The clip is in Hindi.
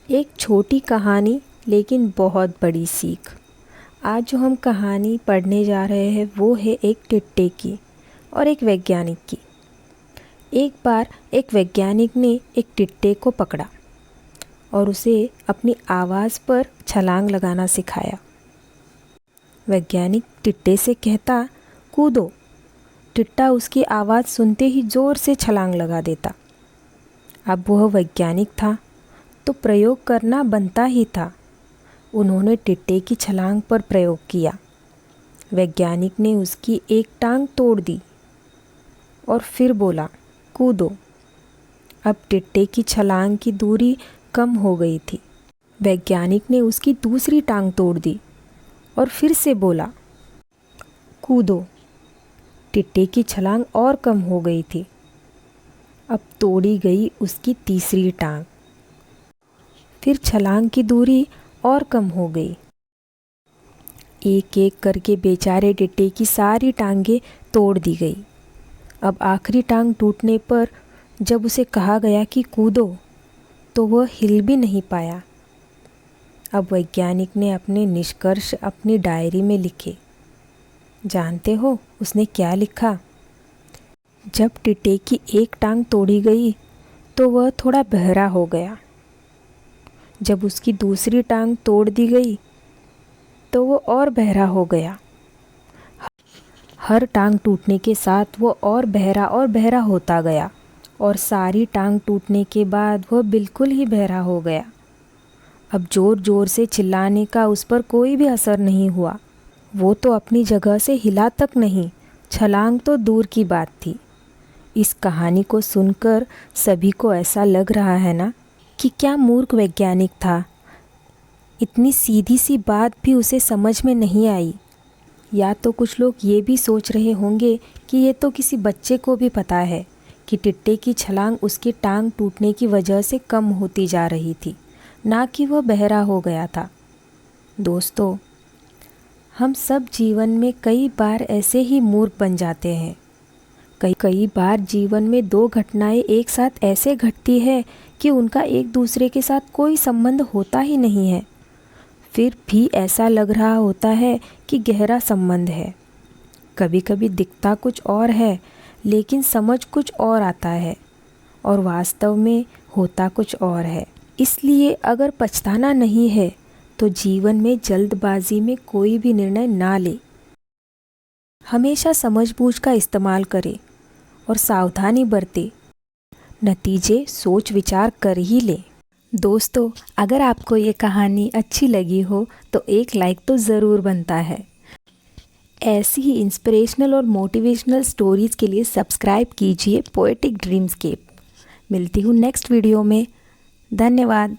एक छोटी कहानी लेकिन बहुत बड़ी सीख। आज जो हम कहानी पढ़ने जा रहे हैं वो है एक टिट्टे की और एक वैज्ञानिक की। एक बार एक वैज्ञानिक ने एक टिट्टे को पकड़ा और उसे अपनी आवाज़ पर छलांग लगाना सिखाया। वैज्ञानिक टिट्टे से कहता, कूदो। टिट्टा उसकी आवाज़ सुनते ही ज़ोर से छलांग लगा देता। अब वह वैज्ञानिक था तो प्रयोग करना बनता ही था। उन्होंने टिट्टे की छलांग पर प्रयोग किया। वैज्ञानिक ने उसकी एक टांग तोड़ दी और फिर बोला, कूदो। अब टिट्टे की छलांग की दूरी कम हो गई थी। वैज्ञानिक ने उसकी दूसरी टांग तोड़ दी और फिर से बोला, कूदो। टिट्टे की छलांग और कम हो गई थी। अब तोड़ी गई उसकी तीसरी टांग। फिर छलांग की दूरी और कम हो गई। एक एक करके बेचारे टिट्टे की सारी टांगें तोड़ दी गई। अब आखिरी टांग टूटने पर जब उसे कहा गया कि कूदो तो वह हिल भी नहीं पाया। अब वैज्ञानिक ने अपने निष्कर्ष अपनी डायरी में लिखे। जानते हो उसने क्या लिखा? जब टिट्टे की एक टांग तोड़ी गई तो वह थोड़ा बहरा हो गया। जब उसकी दूसरी टांग तोड़ दी गई तो वो और बहरा हो गया। हर टांग टूटने के साथ वो और बहरा होता गया और सारी टांग टूटने के बाद वह बिल्कुल ही बहरा हो गया। अब ज़ोर ज़ोर से चिल्लाने का उस पर कोई भी असर नहीं हुआ। वो तो अपनी जगह से हिला तक नहीं, छलांग तो दूर की बात थी। इस कहानी को सुनकर सभी को ऐसा लग रहा है ना कि क्या मूर्ख वैज्ञानिक था। इतनी सीधी सी बात भी उसे समझ में नहीं आई। या तो कुछ लोग ये भी सोच रहे होंगे कि ये तो किसी बच्चे को भी पता है कि टिट्टे की छलांग उसकी टांग टूटने की वजह से कम होती जा रही थी, ना कि वह बहरा हो गया था। दोस्तों, हम सब जीवन में कई बार ऐसे ही मूर्ख बन जाते हैं। कई बार जीवन में दो घटनाएं एक साथ ऐसे घटती है कि उनका एक दूसरे के साथ कोई संबंध होता ही नहीं है। फिर भी ऐसा लग रहा होता है कि गहरा संबंध है। कभी कभी दिखता कुछ और है लेकिन समझ कुछ और आता है और वास्तव में होता कुछ और है। इसलिए अगर पछताना नहीं है तो जीवन में जल्दबाजी में कोई भी निर्णय ना ले। हमेशा समझबूझ का इस्तेमाल करें और सावधानी बरतें। नतीजे सोच विचार कर ही ले। दोस्तों, अगर आपको ये कहानी अच्छी लगी हो तो एक लाइक तो ज़रूर बनता है। ऐसी ही इंस्पिरेशनल और मोटिवेशनल स्टोरीज़ के लिए सब्सक्राइब कीजिए पोएटिक ड्रीमस्केप। मिलती हूँ नेक्स्ट वीडियो में। धन्यवाद।